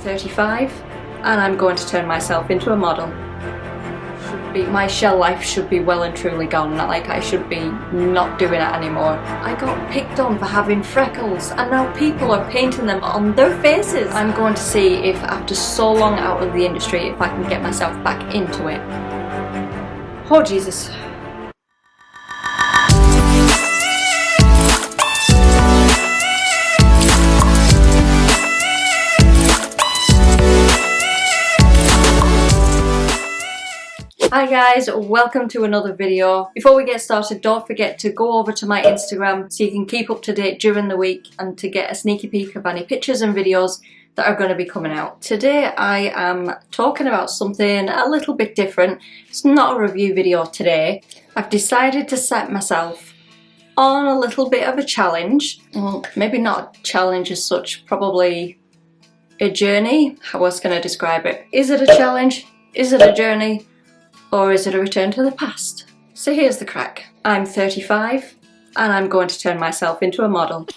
35 and I'm going to turn myself into a model. My shell life should be well and truly gone, like I should be not doing it anymore. I got picked on for having freckles and now people are painting them on their faces. I'm going to see if after so long out of the industry if I can get myself back into it. Oh Jesus. Hi guys, welcome to another video. Before we get started, don't forget to go over to my Instagram so you can keep up to date during the week and to get a sneaky peek of any pictures and videos that are going to be coming out. Today I am talking about something a little bit different. It's not a review video today. I've decided to set myself on a little bit of a challenge. Well, maybe not a challenge as such, probably a journey. How I was going to describe it. Is it a challenge? Is it a journey? Or is it a return to the past? So here's the crack. I'm 35 and I'm going to turn myself into a model.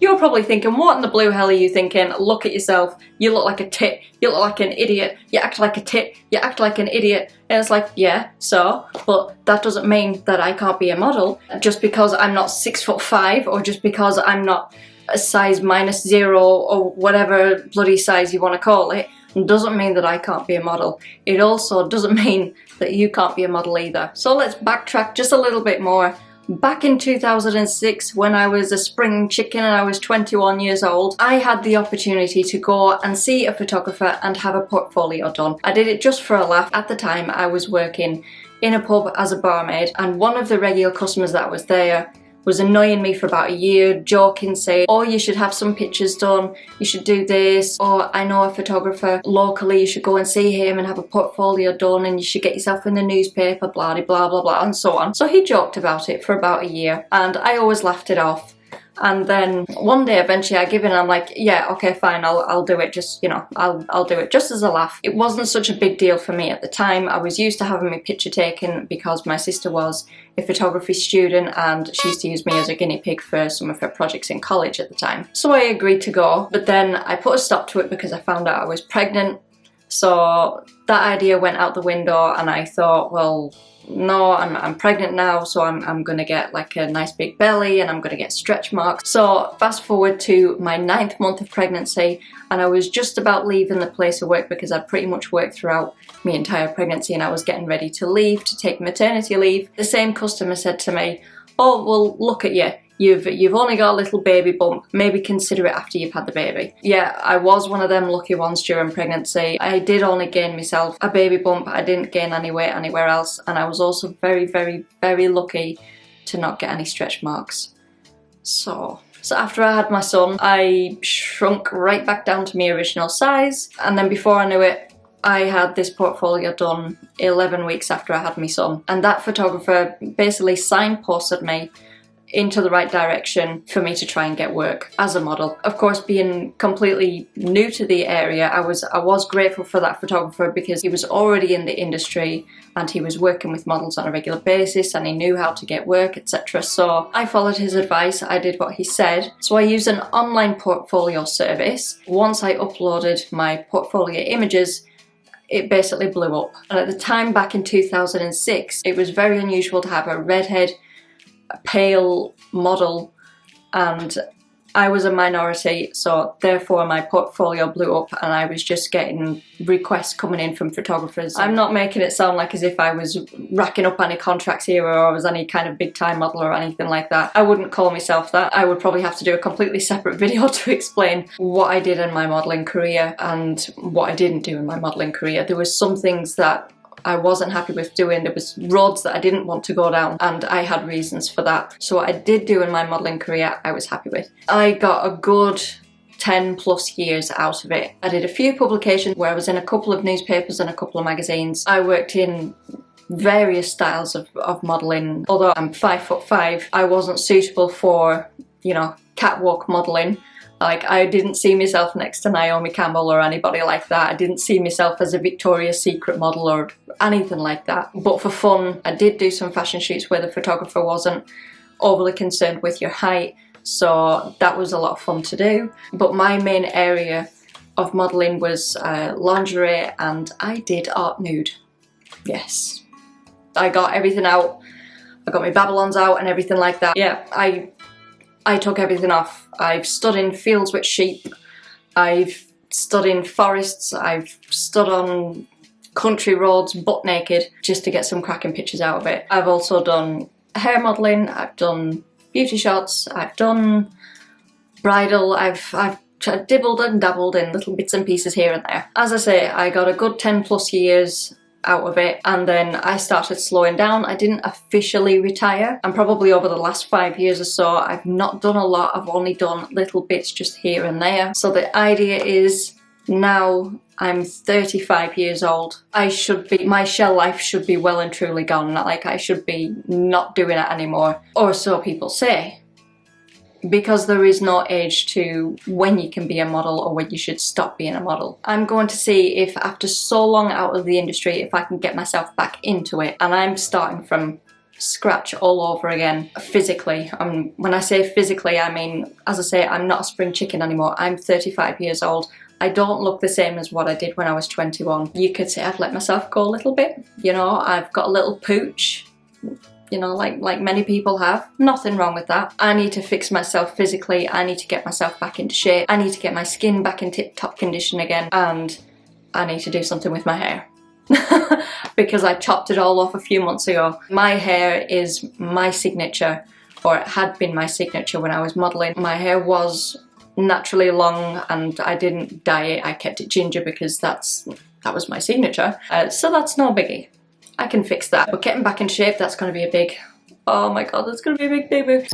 You're probably thinking, what in the blue hell are you thinking? Look at yourself. You look like a tit. You look like an idiot. You act like a tit. You act like an idiot. And it's like, yeah, so? But that doesn't mean that I can't be a model. Just because I'm not 6'5" or just because I'm not a size -0 or whatever bloody size you want to call it, doesn't mean that I can't be a model. It also doesn't mean that you can't be a model either. So let's backtrack just a little bit more. Back in 2006, when I was a spring chicken and I was 21 years old, I had the opportunity to go and see a photographer and have a portfolio done. I did it just for a laugh. At the time, I was working in a pub as a barmaid, and one of the regular customers that was there was annoying me for about a year, joking, saying, oh, you should have some pictures done, you should do this, or I know a photographer locally, you should go and see him and have a portfolio done, and you should get yourself in the newspaper, blah, blah, blah, blah, and so on. So he joked about it for about a year, and I always laughed it off. And then one day eventually I give in and I'm like, yeah, okay, fine, I'll do it, just, you know, I'll do it just as a laugh. It wasn't such a big deal for me at the time. I was used to having my picture taken because my sister was a photography student and she used to use me as a guinea pig for some of her projects in college at the time. So I agreed to go, but then I put a stop to it because I found out I was pregnant. So that idea went out the window and I thought, well, no, I'm pregnant now, so I'm gonna get like a nice big belly and I'm gonna get stretch marks. So fast forward to my 9th month of pregnancy and I was just about leaving the place of work because I'd pretty much worked throughout my entire pregnancy and I was getting ready to leave, to take maternity leave. The same customer said to me, oh, well, look at you. You've only got a little baby bump, maybe consider it after you've had the baby. Yeah, I was one of them lucky ones during pregnancy. I did only gain myself a baby bump, I didn't gain any weight anywhere else, and I was also very, very, very lucky to not get any stretch marks. So after I had my son, I shrunk right back down to my original size, and then before I knew it, I had this portfolio done 11 weeks after I had my son, and that photographer basically signposted me into the right direction for me to try and get work as a model. Of course, being completely new to the area, I was grateful for that photographer because he was already in the industry and he was working with models on a regular basis and he knew how to get work, etc. So I followed his advice, I did what he said. So I used an online portfolio service. Once I uploaded my portfolio images, it basically blew up. And at the time, back in 2006, it was very unusual to have a redhead, a pale model, and I was a minority, so therefore my portfolio blew up and I was just getting requests coming in from photographers. I'm not making it sound like as if I was racking up any contracts here or I was any kind of big time model or anything like that. I wouldn't call myself that. I would probably have to do a completely separate video to explain what I did in my modelling career and what I didn't do in my modelling career. There was some things that I wasn't happy with doing. There was roads that I didn't want to go down and I had reasons for that. So what I did do in my modelling career, I was happy with. I got a good 10 plus years out of it. I did a few publications where I was in a couple of newspapers and a couple of magazines. I worked in various styles of modelling. Although I'm 5'5", I wasn't suitable for, you know, catwalk modelling. Like, I didn't see myself next to Naomi Campbell or anybody like that. I didn't see myself as a Victoria's Secret model or anything like that. But for fun, I did do some fashion shoots where the photographer wasn't overly concerned with your height so that was a lot of fun to do. But my main area of modelling was lingerie, and I did art nude. Yes, I got everything out. I got my Babylons out and everything like that. Yeah, I took everything off. I've stood in fields with sheep. I've stood in forests. I've stood on country roads butt naked just to get some cracking pictures out of it. I've also done hair modelling. I've done beauty shots. I've done bridal. I've dibbled and dabbled in little bits and pieces here and there. As I say, I got a good 10 plus years out of it, and then I started slowing down. I didn't officially retire, and probably over the last 5 years or so I've not done a lot. I've only done little bits just here and there. So the idea is, now I'm 35 years old, my shell life should be well and truly gone. Like, I should be not doing it anymore, or so people say. Because there is no age to when you can be a model or when you should stop being a model. I'm going to see if, after so long out of the industry, if I can get myself back into it. And I'm starting from scratch all over again, physically. When I say physically, I mean, as I say, I'm not a spring chicken anymore. I'm 35 years old. I don't look the same as what I did when I was 21. You could say I've let myself go a little bit. You know, I've got a little pooch. You know, like many people have. Nothing wrong with that. I need to fix myself physically. I need to get myself back into shape. I need to get my skin back in tip-top condition again. And I need to do something with my hair. Because I chopped it all off a few months ago. My hair is my signature, or it had been my signature when I was modelling. My hair was naturally long and I didn't dye it. I kept it ginger because that was my signature. So that's no biggie. I can fix that. But getting back in shape, that's going to be a big... Oh my god, that's going to be a big baby.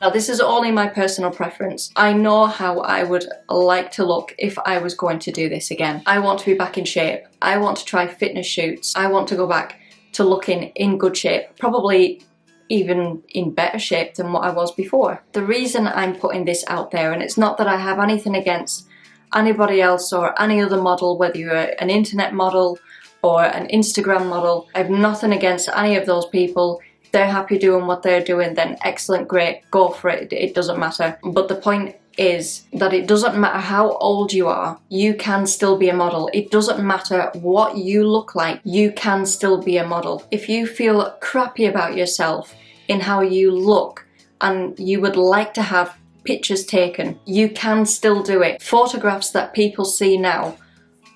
Now, this is only my personal preference. I know how I would like to look if I was going to do this again. I want to be back in shape. I want to try fitness shoots. I want to go back to looking in good shape. Probably even in better shape than what I was before. The reason I'm putting this out there, and it's not that I have anything against anybody else or any other model, whether you're an internet model or an Instagram model. I have nothing against any of those people. If they're happy doing what they're doing, then excellent, great, go for it. It doesn't matter. But the point is that it doesn't matter how old you are, you can still be a model. It doesn't matter what you look like, you can still be a model. If you feel crappy about yourself in how you look and you would like to have pictures taken, you can still do it. Photographs that people see now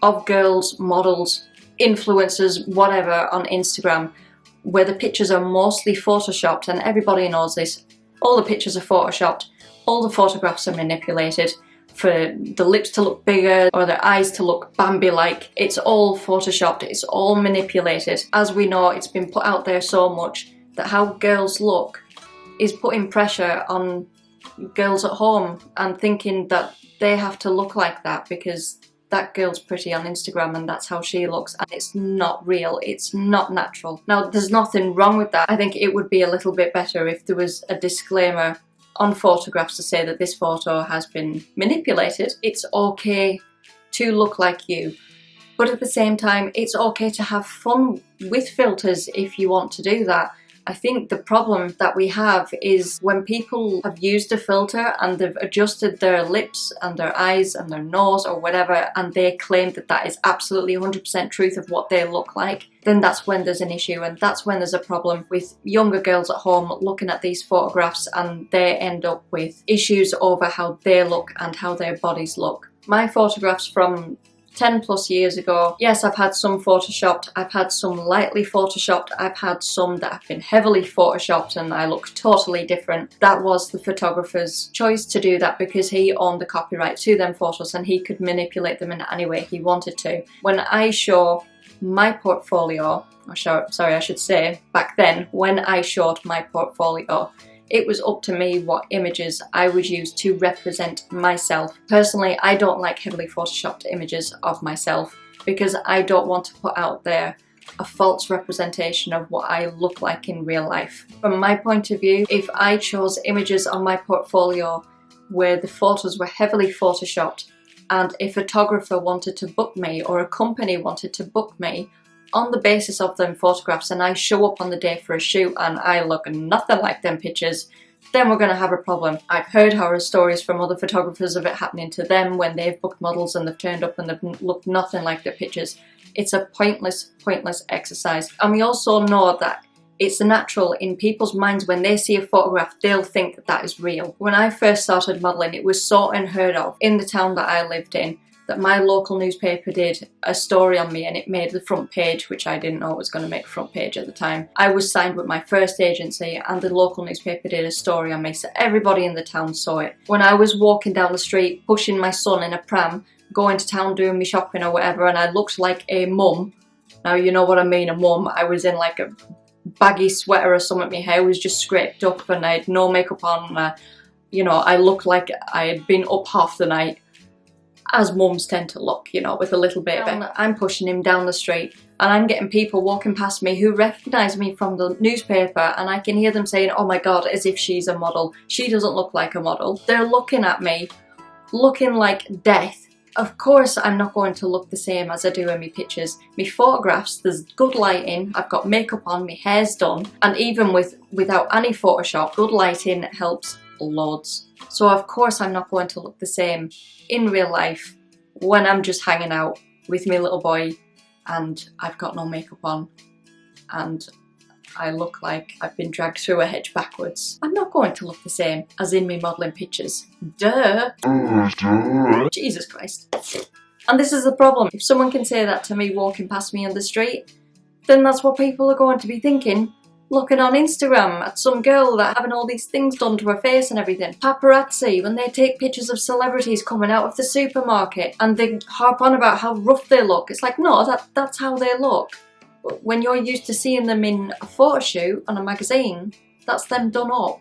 of girls, models, influencers, whatever, on Instagram, where the pictures are mostly photoshopped, and everybody knows this. All the pictures are photoshopped, all the photographs are manipulated for the lips to look bigger or their eyes to look Bambi-like. It's all photoshopped, it's all manipulated. As we know, it's been put out there so much that how girls look is putting pressure on girls at home and thinking that they have to look like that because that girl's pretty on Instagram and that's how she looks, and it's not real, it's not natural. Now, there's nothing wrong with that. I think it would be a little bit better if there was a disclaimer on photographs to say that this photo has been manipulated. It's okay to look like you, but at the same time, it's okay to have fun with filters if you want to do that. I think the problem that we have is when people have used a filter and they've adjusted their lips and their eyes and their nose or whatever, and they claim that that is absolutely 100% truth of what they look like, then that's when there's an issue, and that's when there's a problem with younger girls at home looking at these photographs and they end up with issues over how they look and how their bodies look. My photographs from 10 plus years ago, yes, I've had some photoshopped, I've had some lightly photoshopped, I've had some that have been heavily photoshopped and I look totally different. That was the photographer's choice to do that because he owned the copyright to them photos and he could manipulate them in any way he wanted to. When I show my portfolio, I should say, back then, when I showed my portfolio, it was up to me what images I would use to represent myself. Personally, I don't like heavily photoshopped images of myself because I don't want to put out there a false representation of what I look like in real life. From my point of view, if I chose images on my portfolio where the photos were heavily photoshopped and a photographer wanted to book me or a company wanted to book me on the basis of them photographs, and I show up on the day for a shoot and I look nothing like them pictures, then we're going to have a problem. I've heard horror stories from other photographers of it happening to them when they've booked models and they've turned up and they've looked nothing like their pictures. It's a pointless exercise. And we also know that it's natural in people's minds when they see a photograph, they'll think that that is real. When I first started modelling, it was so unheard of in the town that I lived in that my local newspaper did a story on me and it made the front page, which I didn't know it was going to make front page at the time. I was signed with my first agency and the local newspaper did a story on me, so everybody in the town saw it. When I was walking down the street, pushing my son in a pram, going to town doing me shopping or whatever, and I looked like a mum. Now you know what I mean, a mum. I was in like a baggy sweater or something, my hair was just scraped up and I had no makeup on. You know, I looked like I had been up half the night, as mums tend to look, you know, with a little bit of it. I'm pushing him down the street and I'm getting people walking past me who recognise me from the newspaper, and I can hear them saying, oh my god, as if she's a model. She doesn't look like a model. They're looking at me, looking like death. Of course I'm not going to look the same as I do in my pictures. My photographs, there's good lighting, I've got makeup on, my hair's done, and even without any Photoshop, good lighting helps loads. So of course I'm not going to look the same in real life when I'm just hanging out with my little boy and I've got no makeup on and I look like I've been dragged through a hedge backwards. I'm not going to look the same as in me modelling pictures. Duh! Jesus Christ. And this is the problem. If someone can say that to me walking past me on the street, then that's what people are going to be thinking looking on Instagram at some girl that having all these things done to her face and everything. Paparazzi, when they take pictures of celebrities coming out of the supermarket and they harp on about how rough they look. It's like, no, that's how they look. But when you're used to seeing them in a photo shoot on a magazine, that's them done up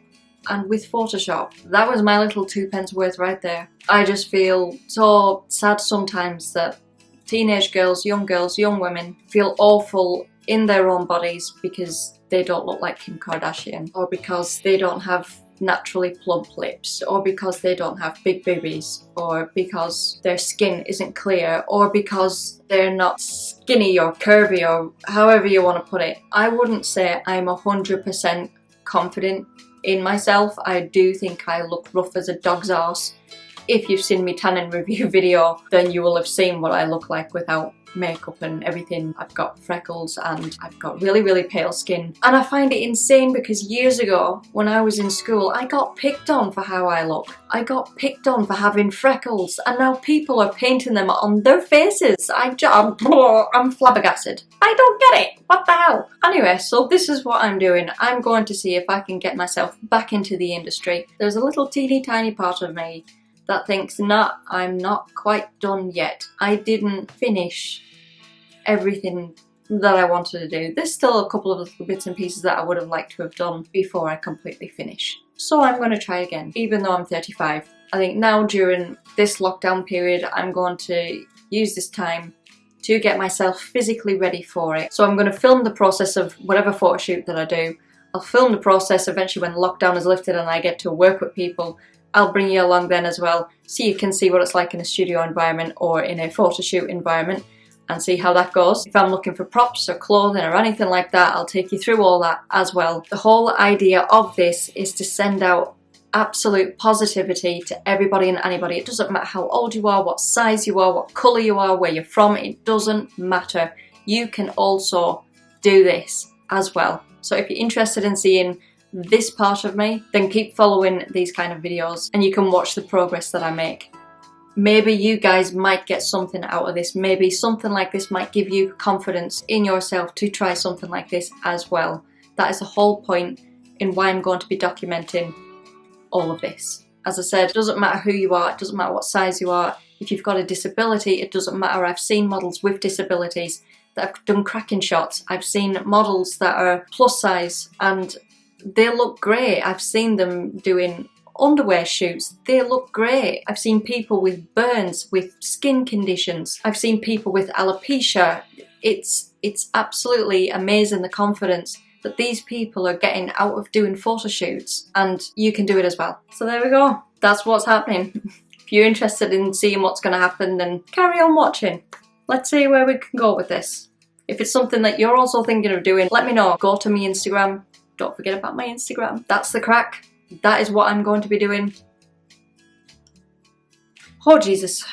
and with Photoshop. That was my little 2 pence worth right there. I just feel so sad sometimes that teenage girls, young women feel awful in their own bodies because they don't look like Kim Kardashian, or because they don't have naturally plump lips, or because they don't have big boobies, or because their skin isn't clear, or because they're not skinny or curvy, or however you want to put it. I wouldn't say I'm 100% confident in myself. I do think I look rough as a dog's arse. If you've seen me tanning review video, then you will have seen what I look like without makeup and everything. I've got freckles and I've got really pale skin, and I find it insane because years ago when I was in school I got picked on for how I look. I got picked on for having freckles, and now people are painting them on their faces. I'm flabbergasted. I don't get it. What the hell? Anyway, so this is what I'm doing. I'm going to see if I can get myself back into the industry. There's a little teeny tiny part of me that thinks, nah, I'm not quite done yet. I didn't finish everything that I wanted to do. There's still a couple of little bits and pieces that I would have liked to have done before I completely finish. So I'm going to try again, even though I'm 35. I think now during this lockdown period, I'm going to use this time to get myself physically ready for it. So I'm going to film the process of whatever photo shoot that I do. I'll film the process eventually when lockdown is lifted and I get to work with people. I'll bring you along then as well, so you can see what it's like in a studio environment or in a photo shoot environment and see how that goes. If I'm looking for props or clothing or anything like that, I'll take you through all that as well. The whole idea of this is to send out absolute positivity to everybody and anybody. It doesn't matter how old you are, what size you are, what colour you are, where you're from, it doesn't matter. You can also do this as well. So if you're interested in seeing this part of me, then keep following these kind of videos and you can watch the progress that I make. Maybe you guys might get something out of this. Maybe something like this might give you confidence in yourself to try something like this as well. That is the whole point in why I'm going to be documenting all of this. As I said, it doesn't matter who you are, it doesn't matter what size you are. If you've got a disability, it doesn't matter. I've seen models with disabilities that have done cracking shots. I've seen models that are plus size and they look great. I've seen them doing underwear shoots. They look great. I've seen people with burns, with skin conditions. I've seen people with alopecia. It's absolutely amazing the confidence that these people are getting out of doing photo shoots, and you can do it as well. So there we go. That's what's happening. If you're interested in seeing what's going to happen, then carry on watching. Let's see where we can go with this. If it's something that you're also thinking of doing, let me know. Go to my Instagram. Don't forget about my Instagram. That's the crack. that is what I'm going to be doing. Oh Jesus.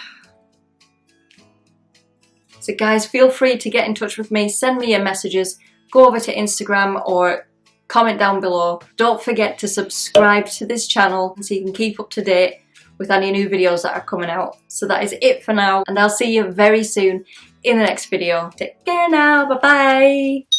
So guys, feel free to get in touch with me, send me your messages, go over to Instagram or comment down below. Don't forget to subscribe to this channel so you can keep up to date with any new videos that are coming out. So that is it for now, and I'll see you very soon in the next video. Take care now, bye bye!